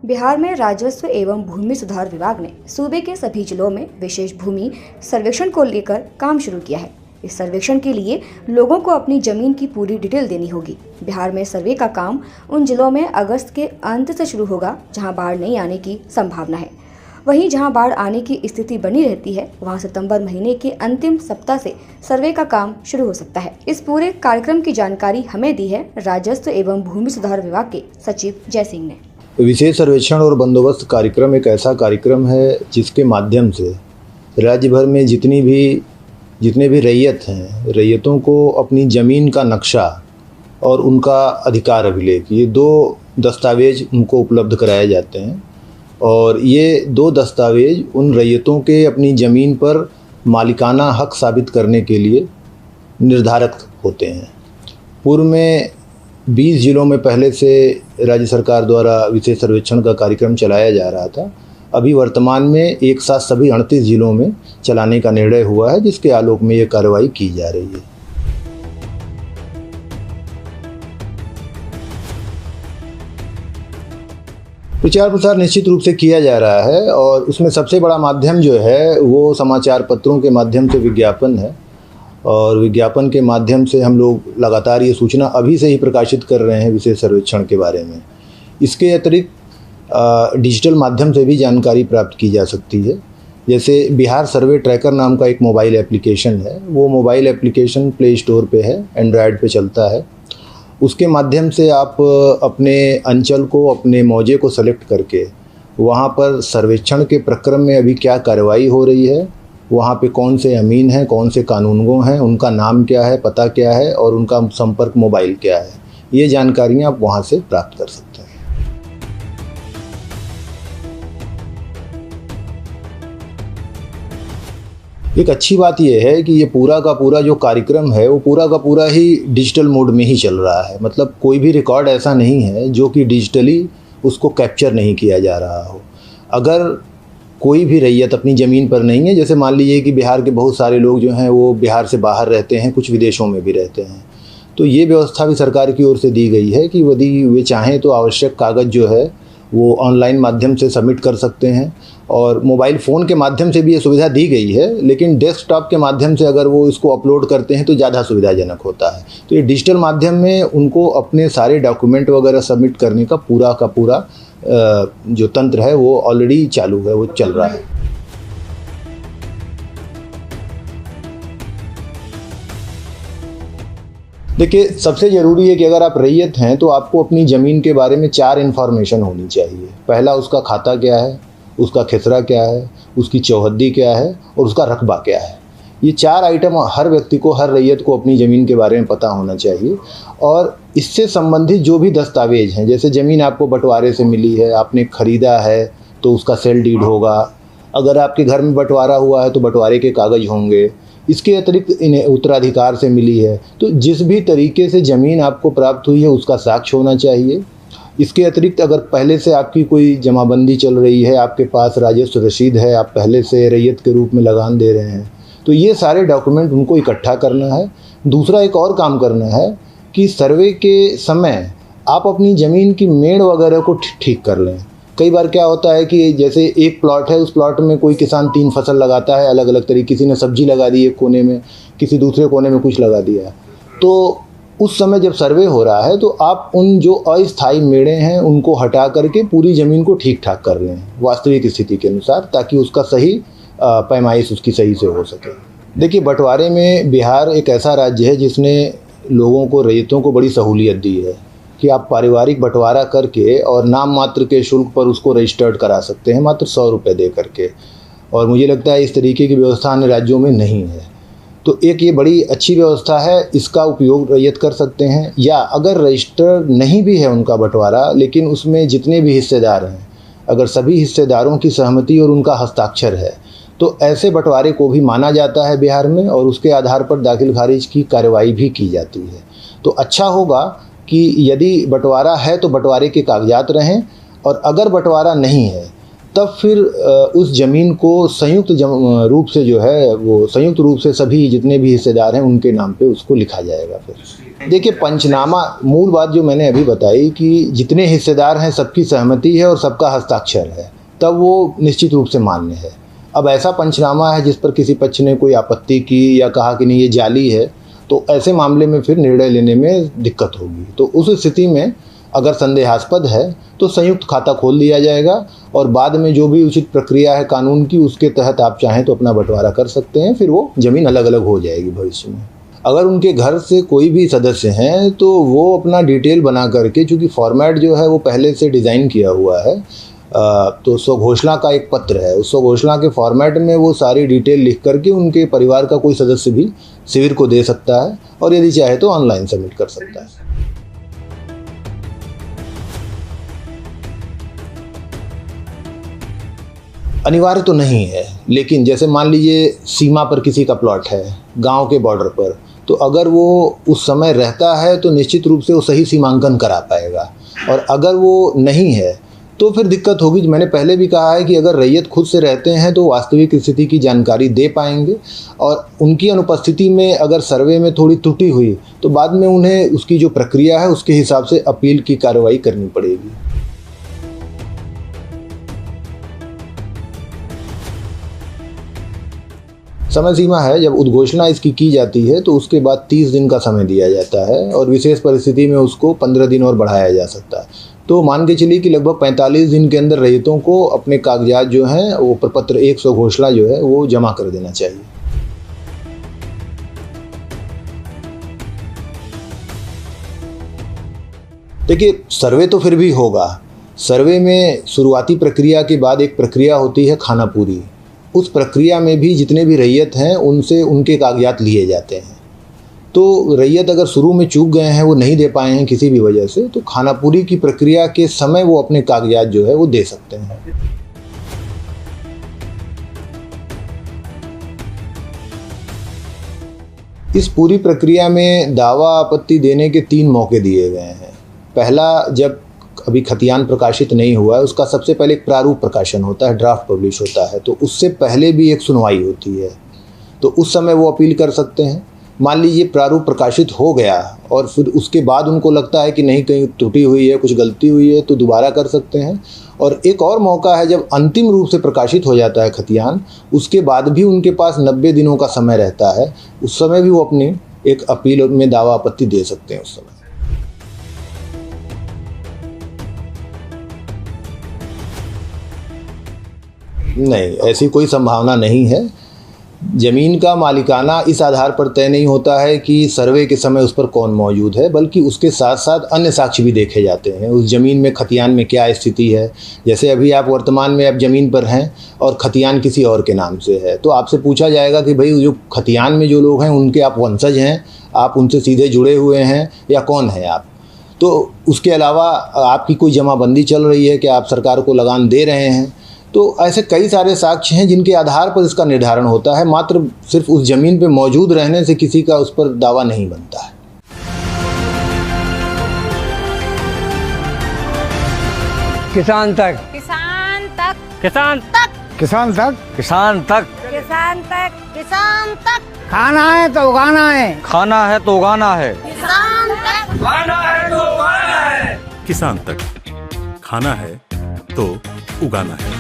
बिहार में राजस्व एवं भूमि सुधार विभाग ने सूबे के सभी जिलों में विशेष भूमि सर्वेक्षण को लेकर काम शुरू किया है। इस सर्वेक्षण के लिए लोगों को अपनी जमीन की पूरी डिटेल देनी होगी। बिहार में सर्वे का काम उन जिलों में अगस्त के अंत से शुरू होगा जहां बाढ़ नहीं आने की संभावना है। वहीं जहां बाढ़ आने की स्थिति बनी रहती है वहां सितंबर महीने के अंतिम सप्ताह से सर्वे का काम शुरू हो सकता है। इस पूरे कार्यक्रम की जानकारी हमें दी है राजस्व एवं भूमि सुधार विभाग के सचिव जय सिंह ने। विशेष सर्वेक्षण और बंदोबस्त कार्यक्रम एक ऐसा कार्यक्रम है जिसके माध्यम से राज्य भर में जितने भी रैयत हैं, रैयतों को अपनी ज़मीन का नक्शा और उनका अधिकार अभिलेख, ये दो दस्तावेज उनको उपलब्ध कराए जाते हैं। और ये दो दस्तावेज उन रैयतों के अपनी ज़मीन पर मालिकाना हक साबित करने के लिए निर्धारक होते हैं। पूर्व में 20 जिलों में पहले से राज्य सरकार द्वारा विशेष सर्वेक्षण का कार्यक्रम चलाया जा रहा था। अभी वर्तमान में एक साथ सभी 38 जिलों में चलाने का निर्णय हुआ है, जिसके आलोक में ये कार्रवाई की जा रही है। प्रचार प्रसार निश्चित रूप से किया जा रहा है और उसमें सबसे बड़ा माध्यम जो है वो समाचार पत्रों के माध्यम से विज्ञापन है। और विज्ञापन के माध्यम से हम लोग लगातार ये सूचना अभी से ही प्रकाशित कर रहे हैं विशेष सर्वेक्षण के बारे में। इसके अतिरिक्त डिजिटल माध्यम से भी जानकारी प्राप्त की जा सकती है। जैसे बिहार सर्वे ट्रैकर नाम का एक मोबाइल एप्लीकेशन है, वो मोबाइल एप्लीकेशन प्ले स्टोर पे है, एंड्रॉयड पे चलता है। उसके माध्यम से आप अपने अंचल को, अपने मौजे को सेलेक्ट करके वहाँ पर सर्वेक्षण के प्रक्रम में अभी क्या कार्रवाई हो रही है, वहाँ पे कौन से अमीन हैं, कौन से कानूनगो हैं, उनका नाम क्या है, पता क्या है और उनका संपर्क मोबाइल क्या है, ये जानकारियाँ आप वहाँ से प्राप्त कर सकते हैं। एक अच्छी बात यह है कि ये पूरा का पूरा जो कार्यक्रम है वो पूरा का पूरा ही डिजिटल मोड में ही चल रहा है। मतलब कोई भी रिकॉर्ड ऐसा नहीं है जो कि डिजिटली उसको कैप्चर नहीं किया जा रहा हो। अगर कोई भी रैयत अपनी ज़मीन पर नहीं है, जैसे मान लीजिए कि बिहार के बहुत सारे लोग जो हैं वो बिहार से बाहर रहते हैं, कुछ विदेशों में भी रहते हैं, तो ये व्यवस्था भी सरकार की ओर से दी गई है कि यदि वे चाहें तो आवश्यक कागज़ जो है वो ऑनलाइन माध्यम से सबमिट कर सकते हैं। और मोबाइल फ़ोन के माध्यम से भी ये सुविधा दी गई है, लेकिन डेस्कटॉप के माध्यम से अगर वो इसको अपलोड करते हैं तो ज़्यादा सुविधाजनक होता है। तो ये डिजिटल माध्यम में उनको अपने सारे डॉक्यूमेंट वगैरह सबमिट करने का पूरा जो तंत्र है वो ऑलरेडी चालू है, वो चल रहा है। देखिए, सबसे ज़रूरी है कि अगर आप रैयत हैं तो आपको अपनी ज़मीन के बारे में 4 इन्फॉर्मेशन होनी चाहिए। पहला, उसका खाता क्या है, उसका खसरा क्या है, उसकी चौहद्दी क्या है और उसका रकबा क्या है। ये 4 आइटम हर व्यक्ति को, हर रैयत को अपनी ज़मीन के बारे में पता होना चाहिए। और इससे संबंधित जो भी दस्तावेज हैं, जैसे ज़मीन आपको बंटवारे से मिली है, आपने ख़रीदा है तो उसका सेल डीड होगा। अगर आपके घर में बंटवारा हुआ है तो बंटवारे के कागज़ होंगे। इसके अतिरिक्त इन्हें उत्तराधिकार से मिली है, तो जिस भी तरीके से ज़मीन आपको प्राप्त हुई है उसका साक्ष्य होना चाहिए। इसके अतिरिक्त अगर पहले से आपकी कोई जमाबंदी चल रही है, आपके पास राजस्व रसीद है, आप पहले से रैयत के रूप में लगान दे रहे हैं, तो ये सारे डॉक्यूमेंट उनको इकट्ठा करना है। दूसरा एक और काम करना है कि सर्वे के समय आप अपनी ज़मीन की मेड़ वगैरह को ठीक कर लें। कई बार क्या होता है कि जैसे एक प्लॉट है, उस प्लॉट में कोई किसान 3 फसल लगाता है अलग अलग तरीके, किसी ने सब्जी लगा दी एक कोने में, किसी दूसरे कोने में कुछ लगा दिया। तो उस समय जब सर्वे हो रहा है तो आप उन जो अस्थायी मेड़े हैं उनको हटा करके पूरी ज़मीन को ठीक ठाक कर लें वास्तविक स्थिति के अनुसार, ताकि उसका सही पैमाइश उसकी सही से हो सके। देखिए, बंटवारे में बिहार एक ऐसा राज्य है जिसने लोगों को, रैयतों को बड़ी सहूलियत दी है कि आप पारिवारिक बंटवारा करके और नाम मात्र के शुल्क पर उसको रजिस्टर्ड करा सकते हैं, मात्र 100 रुपये दे करके। और मुझे लगता है इस तरीके की व्यवस्था अन्य राज्यों में नहीं है। तो एक ये बड़ी अच्छी व्यवस्था है, इसका उपयोग रैयत कर सकते हैं। या अगर रजिस्टर नहीं भी है उनका बंटवारा, लेकिन उसमें जितने भी हिस्सेदार हैं, अगर सभी हिस्सेदारों की सहमति और उनका हस्ताक्षर है, तो ऐसे बंटवारे को भी माना जाता है बिहार में और उसके आधार पर दाखिल खारिज की कार्रवाई भी की जाती है। तो अच्छा होगा कि यदि बंटवारा है तो बंटवारे के कागजात रहें, और अगर बंटवारा नहीं है तब फिर उस ज़मीन को संयुक्त रूप से जो है वो संयुक्त रूप से सभी जितने भी हिस्सेदार हैं उनके नाम पे उसको लिखा जाएगा फिर। देखिए, पंचनामा, मूल बात जो मैंने अभी बताई कि जितने हिस्सेदार हैं सबकी सहमति है और सबका हस्ताक्षर है, तब वो निश्चित रूप से मान्य है। अब ऐसा पंचनामा है जिस पर किसी पक्ष ने कोई आपत्ति की या कहा कि नहीं ये जाली है, तो ऐसे मामले में फिर निर्णय लेने में दिक्कत होगी। तो उस स्थिति में अगर संदेहास्पद है तो संयुक्त खाता खोल दिया जाएगा और बाद में जो भी उचित प्रक्रिया है कानून की, उसके तहत आप चाहें तो अपना बंटवारा कर सकते हैं। फिर वो ज़मीन अलग अलग हो जाएगी भविष्य में। अगर उनके घर से कोई भी सदस्य हैं तो वो अपना डिटेल बना करके, चूँकि फॉर्मेट जो है वो पहले से डिज़ाइन किया हुआ है, तो स्वघोषणा का एक पत्र है, उस स्वघोषणा के फॉर्मेट में वो सारी डिटेल लिख करके उनके परिवार का कोई सदस्य भी शिविर को दे सकता है और यदि चाहे तो ऑनलाइन सबमिट कर सकता है। अनिवार्य तो नहीं है, लेकिन जैसे मान लीजिए सीमा पर किसी का प्लॉट है, गांव के बॉर्डर पर, तो अगर वो उस समय रहता है तो निश्चित रूप से वो सही सीमांकन करा पाएगा, और अगर वो नहीं है तो फिर दिक्कत होगी। मैंने पहले भी कहा है कि अगर रैयत खुद से रहते हैं तो वास्तविक स्थिति की जानकारी दे पाएंगे, और उनकी अनुपस्थिति में अगर सर्वे में थोड़ी त्रुटि हुई तो बाद में उन्हें उसकी जो प्रक्रिया है उसके हिसाब से अपील की कार्रवाई करनी पड़ेगी। समय सीमा है, जब उद्घोषणा इसकी की जाती है तो उसके बाद 30 दिन का समय दिया जाता है और विशेष परिस्थिति में उसको 15 दिन और बढ़ाया जा सकता है। तो मान के चलिए कि लगभग 45 दिन के अंदर रैयतों को अपने कागजात जो हैं वो प्रपत्र 1 स्वघोषणा जो है वो जमा कर देना चाहिए। देखिए, सर्वे तो फिर भी होगा। सर्वे में शुरुआती प्रक्रिया के बाद एक प्रक्रिया होती है खानापूरी। उस प्रक्रिया में भी जितने भी रैयत हैं उनसे उनके कागजात लिए जाते हैं। तो रैयत अगर शुरू में चूक गए हैं, वो नहीं दे पाए हैं किसी भी वजह से, तो खानापूरी की प्रक्रिया के समय वो अपने कागजात जो है वो दे सकते हैं। इस पूरी प्रक्रिया में दावा आपत्ति देने के 3 मौके दिए गए हैं। पहला, जब अभी खतियान प्रकाशित नहीं हुआ है, उसका सबसे पहले एक प्रारूप प्रकाशन होता है, ड्राफ्ट पब्लिश होता है, तो उससे पहले भी एक सुनवाई होती है, तो उस समय वो अपील कर सकते हैं। मान लीजिए प्रारूप प्रकाशित हो गया और फिर उसके बाद उनको लगता है कि नहीं कहीं त्रुटि हुई है, कुछ गलती हुई है, तो दोबारा कर सकते हैं। और एक और मौका है, जब अंतिम रूप से प्रकाशित हो जाता है खतियान, उसके बाद भी उनके पास 90 दिनों का समय रहता है, उस समय भी वो अपनी एक अपील में दावा आपत्ति दे सकते हैं उस समय। नहीं, ऐसी कोई संभावना नहीं है। ज़मीन का मालिकाना इस आधार पर तय नहीं होता है कि सर्वे के समय उस पर कौन मौजूद है, बल्कि उसके साथ साथ अन्य साक्ष्य भी देखे जाते हैं। उस ज़मीन में खतियान में क्या स्थिति है। जैसे अभी आप वर्तमान में आप ज़मीन पर हैं और खतियान किसी और के नाम से है, तो आपसे पूछा जाएगा कि भाई जो खतियान में जो लोग हैं उनके आप वंशज हैं, आप उनसे सीधे जुड़े हुए हैं या कौन है आप। तो उसके अलावा आपकी कोई जमाबंदी चल रही है कि आप सरकार को लगान दे रहे हैं। तो ऐसे कई सारे साक्ष्य हैं जिनके आधार पर इसका निर्धारण होता है। मात्र सिर्फ उस जमीन पे मौजूद रहने से किसी का उस पर दावा नहीं बनता है। किसान तक, किसान तक, किसान तक, किसान तक, किसान तक, किसान तक, किसान तक, खाना है तो उगाना है, खाना है तो उगाना है, किसान तक, खाना है तो उगाना है, किसान तक, खाना है तो उगाना है।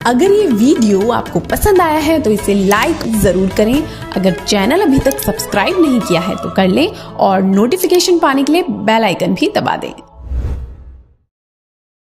अगर ये वीडियो आपको पसंद आया है तो इसे लाइक जरूर करें। अगर चैनल अभी तक सब्सक्राइब नहीं किया है तो कर लें और नोटिफिकेशन पाने के लिए बेल आइकन भी दबा दें।